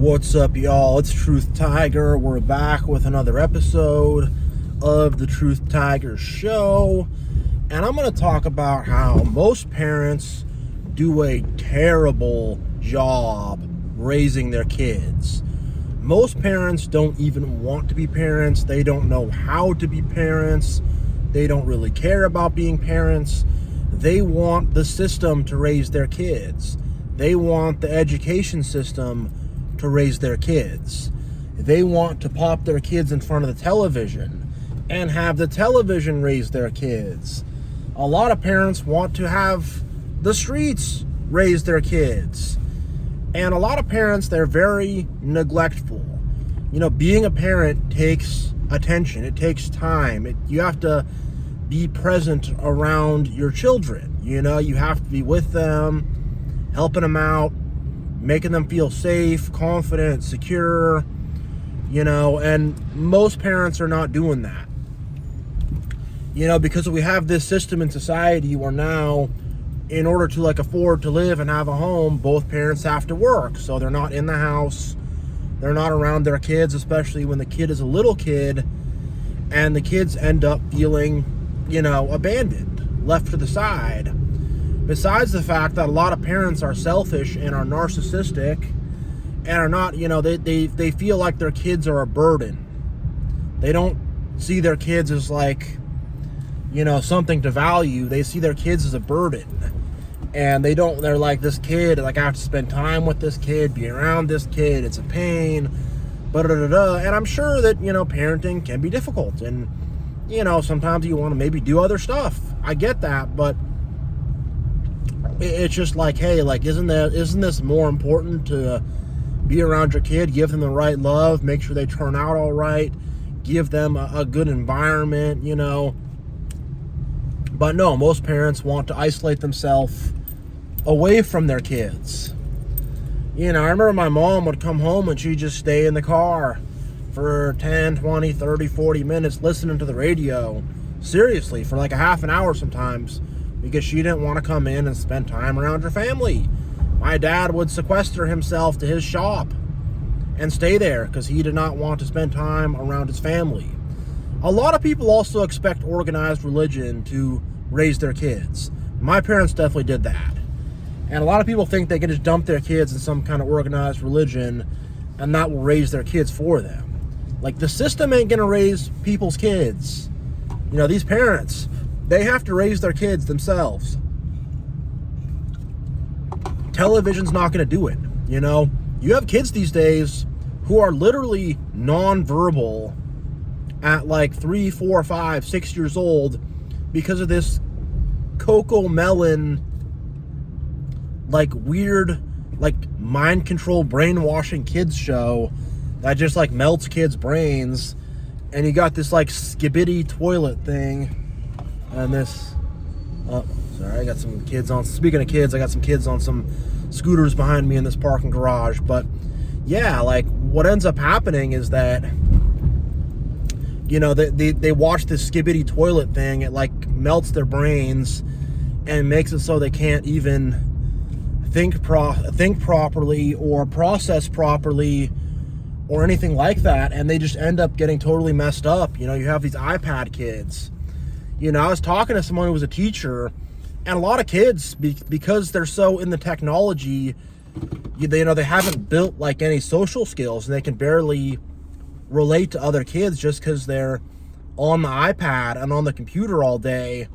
What's up, y'all? It's TruthTiger. We're back with another episode of the TruthTiger Show. And I'm going to talk about how most parents do a terrible job raising their kids. Most parents don't even want to be parents. They don't know how to be parents. They don't really care about being parents. They want the system to raise their kids. They want the education system to raise their kids. They want to pop their kids in front of the television and have the television raise their kids. A lot of parents want to have the streets raise their kids. And a lot of parents, they're very neglectful. You know, being a parent takes attention. It takes time. You have to be present around your children. You know, you have to be with them, helping them out, making them feel safe, confident, secure, you know, and most parents are not doing that. You know, because we have this system in society where now, in order to afford to live and have a home, both parents have to work. So they're not in the house, they're not around their kids, especially when the kid is a little kid, and the kids end up feeling, you know, abandoned, left to the side. Besides the fact that a lot of parents are selfish and are narcissistic and are not, you know, they feel like their kids are a burden. They don't see their kids as you know, something to value. They see their kids as a burden. And they're like, this kid, I have to spend time with this kid, be around this kid, it's a pain, and I'm sure that, you know, parenting can be difficult. And, you know, sometimes you want to maybe do other stuff. I get that, but it's just hey, isn't this more important to be around your kid, give them the right love, make sure they turn out all right, give them a good environment, you know? But no, most parents want to isolate themselves away from their kids. You know, I remember my mom would come home and she'd just stay in the car for 10, 20, 30, 40 minutes listening to the radio, seriously, for a half an hour sometimes, because she didn't want to come in and spend time around her family. My dad would sequester himself to his shop and stay there because he did not want to spend time around his family. A lot of people also expect organized religion to raise their kids. My parents definitely did that. And a lot of people think they can just dump their kids in some kind of organized religion and that will raise their kids for them. The system ain't gonna raise people's kids. You know, these parents, they have to raise their kids themselves. Television's not going to do it. You know, you have kids these days who are literally nonverbal at 3, 4, 5, 6 years old because of this Coco Melon, weird, mind control brainwashing kids show that just melts kids' brains. And you got this skibbity toilet thing. And this, oh, sorry, I got some kids on, speaking of kids, I got some kids on some scooters behind me in this parking garage. But yeah, what ends up happening is that, you know, they watch this skibbity toilet thing. It melts their brains and makes it so they can't even think properly or process properly or anything like that. And they just end up getting totally messed up. You know, you have these iPad kids. You know, I was talking to someone who was a teacher, and a lot of kids, because they're so in the technology, you know, they haven't built any social skills, and they can barely relate to other kids just because they're on the iPad and on the computer all day,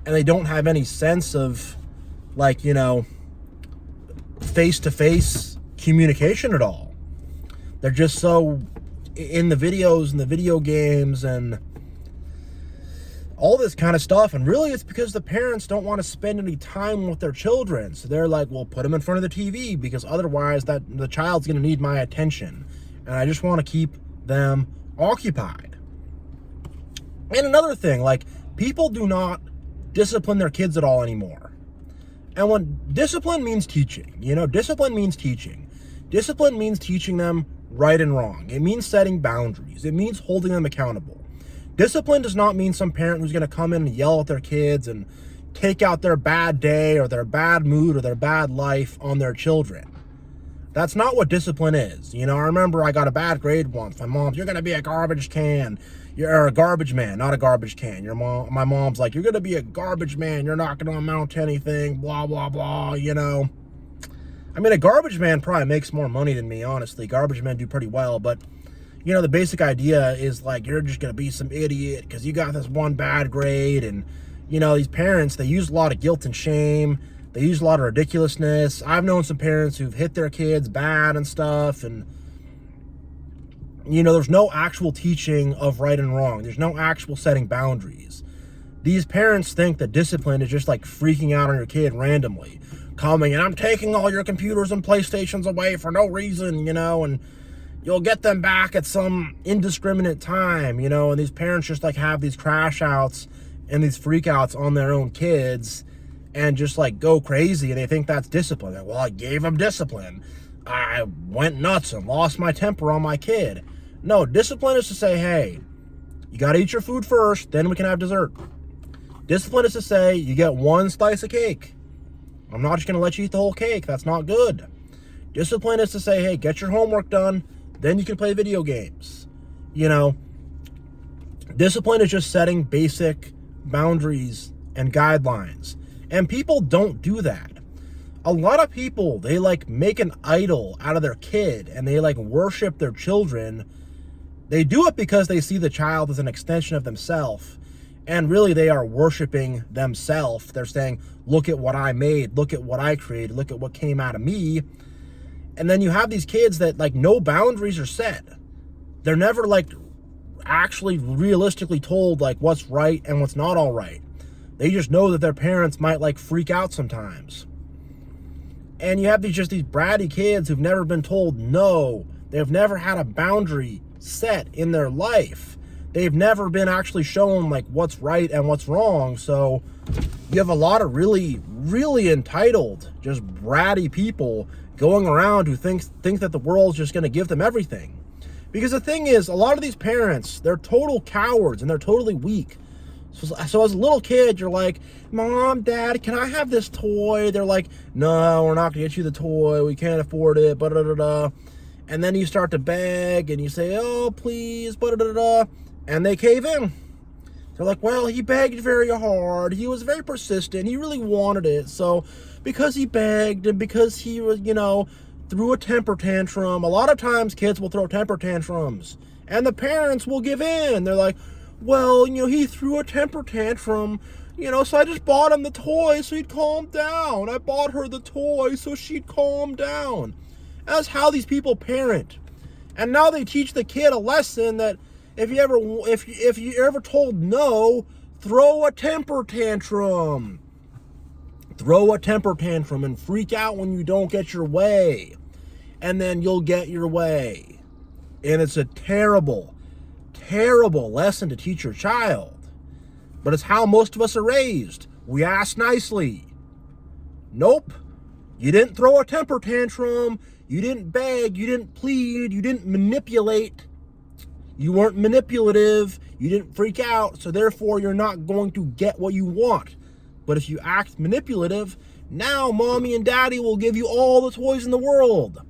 and they don't have any sense of, you know, face-to-face communication at all. They're just so in the videos and the video games and all this kind of stuff. And really it's because the parents don't want to spend any time with their children. So they're well, put them in front of the TV because otherwise the child's going to need my attention. And I just want to keep them occupied. And another thing, people do not discipline their kids at all anymore. And when discipline means teaching, you know, discipline means teaching. Discipline means teaching them right and wrong. It means setting boundaries. It means holding them accountable. Discipline does not mean some parent who's going to come in and yell at their kids and take out their bad day or their bad mood or their bad life on their children. That's not what discipline is. I remember I got a bad grade once. My mom's, you're going to be a garbage can. You're a garbage man, not a garbage can. My mom's like, you're going to be a garbage man. You're not going to amount to anything, blah, blah, blah, I mean, a garbage man probably makes more money than me, honestly. Garbage men do pretty well, but, the basic idea is like, you're just going to be some idiot because you got this one bad grade. And, these parents, they use a lot of guilt and shame. They use a lot of ridiculousness. I've known some parents who've hit their kids bad and stuff. And, there's no actual teaching of right and wrong. There's no actual setting boundaries. These parents think that discipline is just like freaking out on your kid randomly. Coming and I'm taking all your computers and PlayStations away for no reason, and you'll get them back at some indiscriminate time, and these parents just like have these crash outs and these freak outs on their own kids and just like go crazy, and they think that's discipline. Like, well, I gave them discipline. I went nuts and lost my temper on my kid. No, discipline is to say, hey, you got to eat your food first, then we can have dessert. Discipline is to say, you get one slice of cake. I'm not just going to let you eat the whole cake. That's not good. Discipline is to say, hey, get your homework done, then you can play video games. Discipline is just setting basic boundaries and guidelines. And people don't do that. A lot of people, they like make an idol out of their kid and they like worship their children. They do it because they see the child as an extension of themselves. And really they are worshiping themselves. They're saying, look at what I made, look at what I created, look at what came out of me. And then you have these kids that like no boundaries are set. They're never like actually realistically told like what's right and what's not all right. They just know that their parents might like freak out sometimes. And you have these bratty kids who've never been told no. They've never had a boundary set in their life. They've never been actually shown like what's right and what's wrong. So you have a lot of really, really entitled, just bratty people going around who think that the world's just going to give them everything. Because the thing is, a lot of these parents, they're total cowards and they're totally weak. So as a little kid, you're like, Mom, Dad, can I have this toy? They're like, no, we're not going to get you the toy. We can't afford it. And then you start to beg and you say, oh, please, and they cave in. They're like, well, he begged very hard. He was very persistent. He really wanted it. So because he begged and because he was, threw a temper tantrum, a lot of times kids will throw temper tantrums and the parents will give in. They're like, well, he threw a temper tantrum, so I just bought him the toy so he'd calm down. I bought her the toy so she'd calm down. That's how these people parent. And now they teach the kid a lesson that if you ever told no, throw a temper tantrum. Throw a temper tantrum and freak out when you don't get your way. And then you'll get your way. And it's a terrible, terrible lesson to teach your child. But it's how most of us are raised. We ask nicely. Nope. You didn't throw a temper tantrum. You didn't beg. You didn't plead. You didn't manipulate. You weren't manipulative. You didn't freak out. So therefore, you're not going to get what you want. But if you act manipulative, now mommy and daddy will give you all the toys in the world.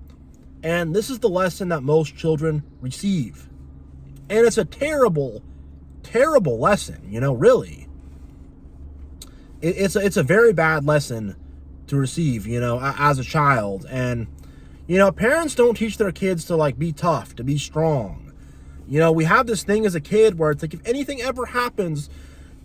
And this is the lesson that most children receive. And it's a terrible, terrible lesson, really. It's a very bad lesson to receive, as a child. And, parents don't teach their kids to, like, be tough, to be strong. We have this thing as a kid where it's like, if anything ever happens,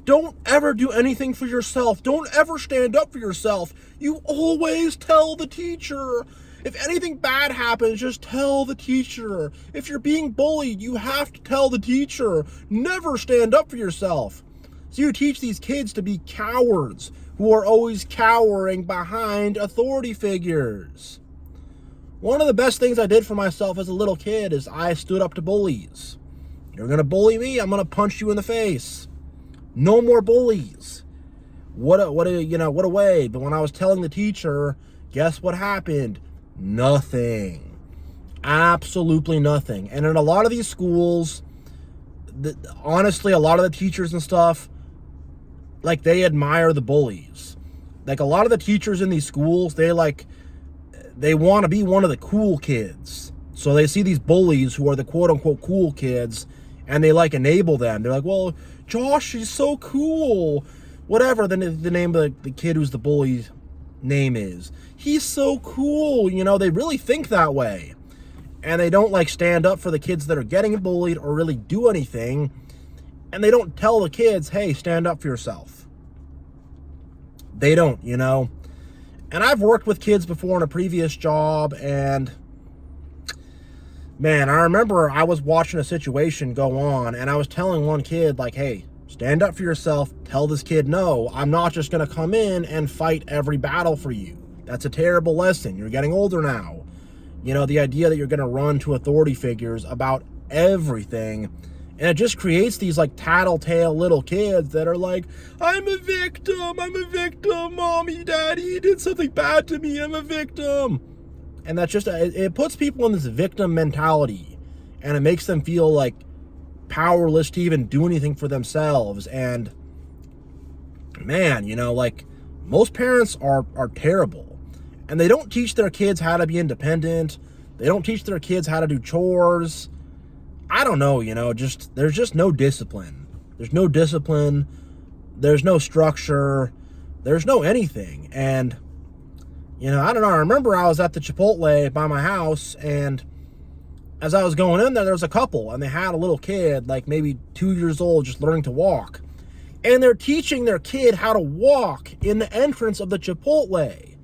don't ever do anything for yourself. Don't ever stand up for yourself. You always tell the teacher. If anything bad happens, just tell the teacher. If you're being bullied, you have to tell the teacher. Never stand up for yourself. So you teach these kids to be cowards who are always cowering behind authority figures. One of the best things I did for myself as a little kid is I stood up to bullies. You're going to bully me, I'm going to punch you in the face. No more bullies. What a way. But when I was telling the teacher, guess what happened? Nothing. Absolutely nothing. And in a lot of these schools, honestly, a lot of the teachers and stuff, like, they admire the bullies. Like, a lot of the teachers in these schools, they they want to be one of the cool kids. So they see these bullies who are the quote-unquote cool kids, and they like enable them. They're like, well, Josh is so cool. Whatever the name of the kid who's the bully's name is. He's so cool. You know, they really think that way. And they don't like stand up for the kids that are getting bullied or really do anything. And they don't tell the kids, hey, stand up for yourself. They don't, you know. And I've worked with kids before in a previous job, and man, I remember I was watching a situation go on, and I was telling one kid, like, hey, stand up for yourself. Tell this kid, no, I'm not just going to come in and fight every battle for you. That's a terrible lesson. You're getting older now. You know, the idea that you're going to run to authority figures about everything. And it just creates these like tattletale little kids that are like, I'm a victim, mommy, daddy, he did something bad to me, I'm a victim. And that's just, it puts people in this victim mentality, and it makes them feel like powerless to even do anything for themselves. And man, you know, like most parents are terrible, and they don't teach their kids how to be independent. They don't teach their kids how to do chores. I don't know, you know, there's just no discipline. There's no discipline. There's no structure. There's no anything. And, you know, I don't know. I remember I was at the Chipotle by my house, and as I was going in there was a couple, and they had a little kid, like maybe 2 years old, just learning to walk. And they're teaching their kid how to walk in the entrance of the Chipotle.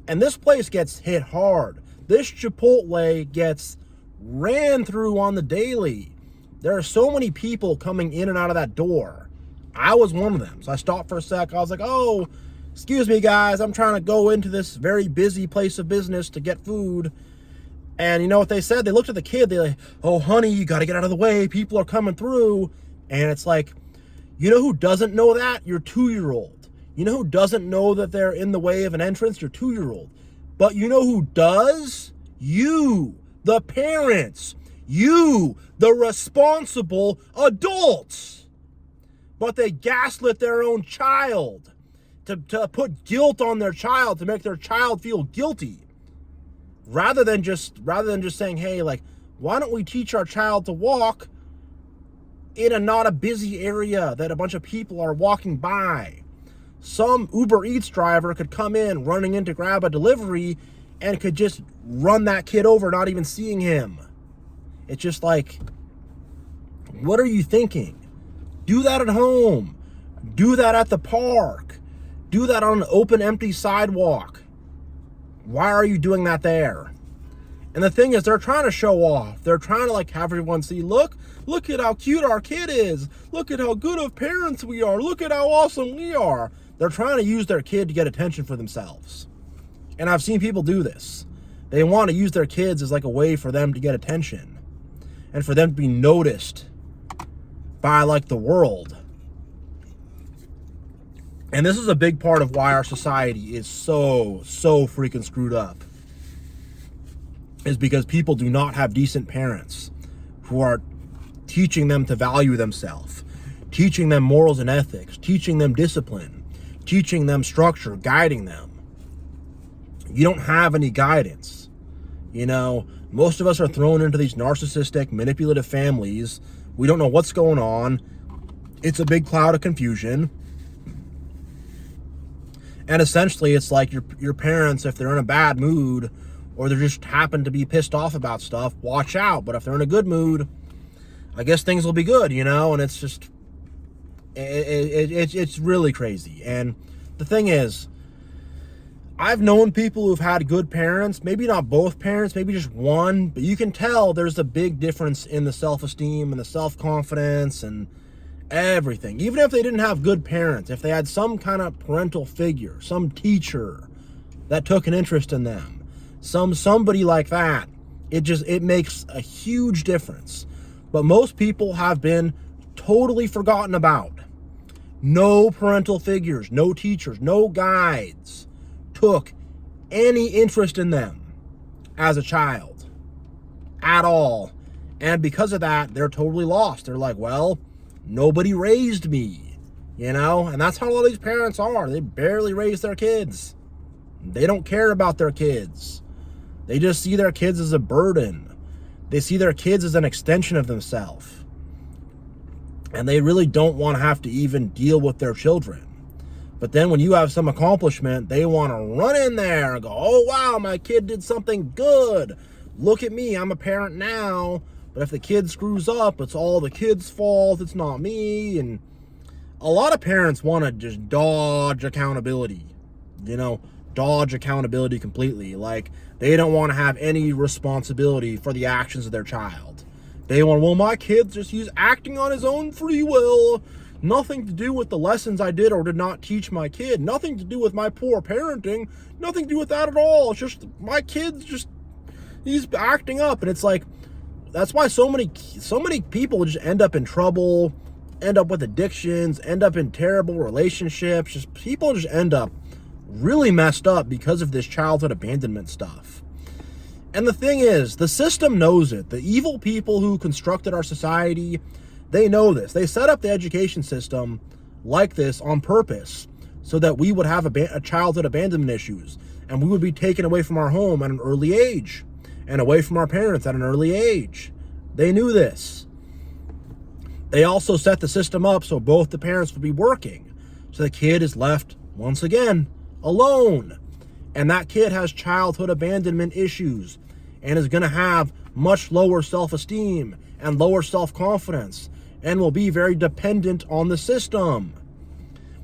And this place gets hit hard. This Chipotle gets ran through on the daily. There are so many people coming in and out of that door. I was one of them. So I stopped for a sec. I was like, oh, excuse me, guys. I'm trying to go into this very busy place of business to get food. And you know what they said? They looked at the kid. They're like, oh, honey, you got to get out of the way. People are coming through. And it's like, you know who doesn't know that? Your 2-year-old. You know who doesn't know that they're in the way of an entrance? Your 2-year-old. But you know who does? You. The parents, you, the responsible adults. But they gaslit their own child to put guilt on their child, to make their child feel guilty. Rather than just saying, hey, like, why don't we teach our child to walk in not a busy area that a bunch of people are walking by? Some Uber Eats driver could come in running in to grab a delivery and could just run that kid over, not even seeing him. It's just like, what are you thinking? Do that at home. Do that at the park. Do that on an open, empty sidewalk. Why are you doing that there? And the thing is, they're trying to show off. They're trying to like have everyone see, look at how cute our kid is. Look at how good of parents we are. Look at how awesome we are. They're trying to use their kid to get attention for themselves. And I've seen people do this. They want to use their kids as like a way for them to get attention and for them to be noticed by like the world. And this is a big part of why our society is so freaking screwed up, is because people do not have decent parents who are teaching them to value themselves, teaching them morals and ethics, teaching them discipline, teaching them structure, guiding them. You don't have any guidance. You know, most of us are thrown into these narcissistic, manipulative families. We don't know what's going on. It's a big cloud of confusion. And essentially, it's like your parents, if they're in a bad mood or they just happen to be pissed off about stuff, watch out. But if they're in a good mood, I guess things will be good, you know? And it's just, it's really crazy. And the thing is, I've known people who've had good parents, maybe not both parents, maybe just one, but you can tell there's a big difference in the self-esteem and the self-confidence and everything. Even if they didn't have good parents, if they had some kind of parental figure, some teacher that took an interest in them, somebody like that, it makes a huge difference. But most people have been totally forgotten about. No parental figures, no teachers, no guides took any interest in them as a child at all. And because of that, they're totally lost. They're like, well, nobody raised me, you know? And that's how all these parents are. They barely raise their kids. They don't care about their kids. They just see their kids as a burden. They see their kids as an extension of themselves. And they really don't want to have to even deal with their children. But then when you have some accomplishment, they want to run in there and go, oh, wow, my kid did something good. Look at me, I'm a parent now. But if the kid screws up, it's all the kid's fault. It's not me. And a lot of parents want to just dodge accountability, dodge accountability completely. Like, they don't want to have any responsibility for the actions of their child. They want, well, my kid's just, he's acting on his own free will. Nothing to do with the lessons I did or did not teach my kid. Nothing to do with my poor parenting. Nothing to do with that at all. It's just, my kid's just, he's acting up. And it's like, that's why so many people just end up in trouble, end up with addictions, end up in terrible relationships. Just people just end up really messed up because of this childhood abandonment stuff. And the thing is, the system knows it. The evil people who constructed our society, they know this. They set up the education system like this on purpose so that we would have a childhood abandonment issues, and we would be taken away from our home at an early age and away from our parents at an early age. They knew this. They also set the system up so both the parents would be working. So the kid is left, once again, alone. And that kid has childhood abandonment issues and is going to have much lower self-esteem and lower self-confidence and will be very dependent on the system.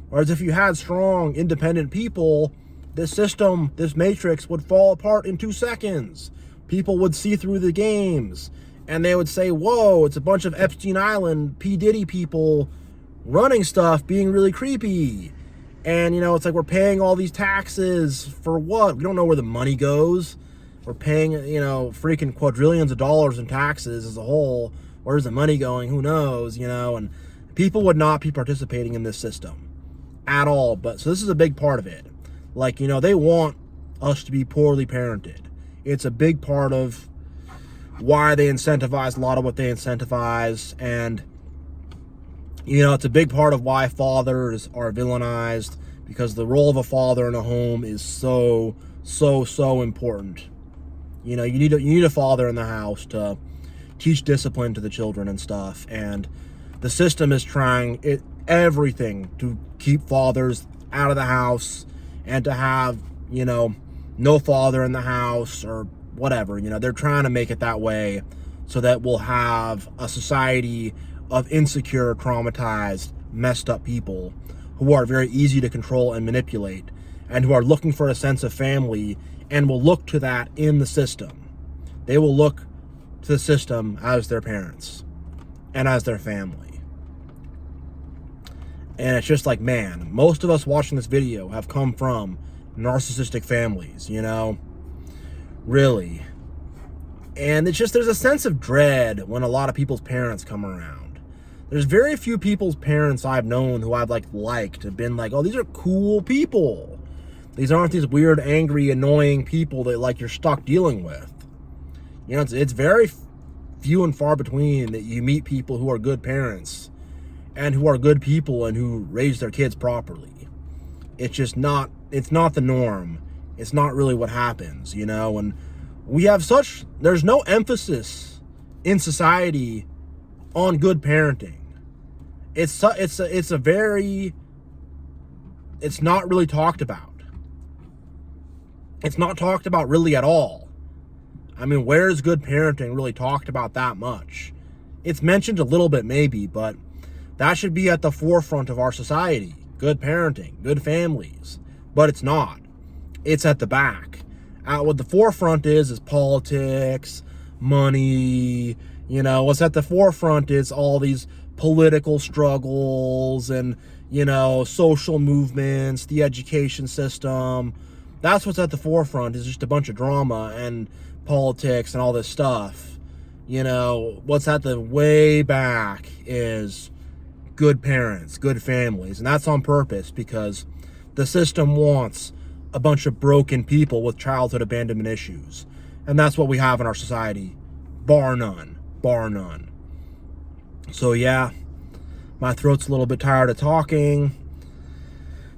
Whereas if you had strong, independent people, this system, this matrix would fall apart in 2 seconds. People would see through the games and they would say, whoa, it's a bunch of Epstein Island, P. Diddy people running stuff, being really creepy. And, it's like we're paying all these taxes for what? We don't know where the money goes. We're paying, freaking quadrillions of dollars in taxes as a whole. Where's the money going? Who knows, and people would not be participating in this system at all. But so this is a big part of it. Like, they want us to be poorly parented. It's a big part of why they incentivize a lot of what they incentivize. And, it's a big part of why fathers are villainized, because the role of a father in a home is so important. You need a father in the house to teach discipline to the children and stuff. And the system is trying everything to keep fathers out of the house and to have, no father in the house or whatever. They're trying to make it that way so that we'll have a society of insecure, traumatized, messed up people who are very easy to control and manipulate, and who are looking for a sense of family and will look to that in the system. They will look to the system as their parents and as their family. And it's just like, man, most of us watching this video have come from narcissistic families, really. And it's just, there's a sense of dread when a lot of people's parents come around. There's very few people's parents I've known who I've liked have been like, oh, these are cool people. These aren't these weird, angry, annoying people that you're stuck dealing with. It's very few and far between that you meet people who are good parents and who are good people and who raise their kids properly. It's just not, it's not the norm. It's not really what happens, and we have there's no emphasis in society on good parenting. It's not really talked about. It's not talked about really at all. I mean, where's good parenting really talked about that much? It's mentioned a little bit maybe, but that should be at the forefront of our society. Good parenting, good families. But it's not. It's at the back. What the forefront is politics, money. What's at the forefront is all these political struggles and, social movements, the education system. That's what's at the forefront, is just a bunch of drama and politics and all this stuff. What's at the way back is good parents, good families. And that's on purpose, because the system wants a bunch of broken people with childhood abandonment issues. And that's what we have in our society, bar none. So yeah, my throat's a little bit tired of talking.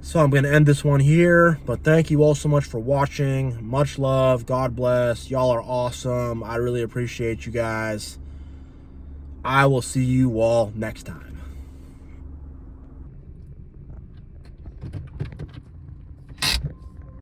So I'm going to end this one here, but thank you all so much for watching. Much love. God bless. Y'all are awesome. I really appreciate you guys. I will see you all next time.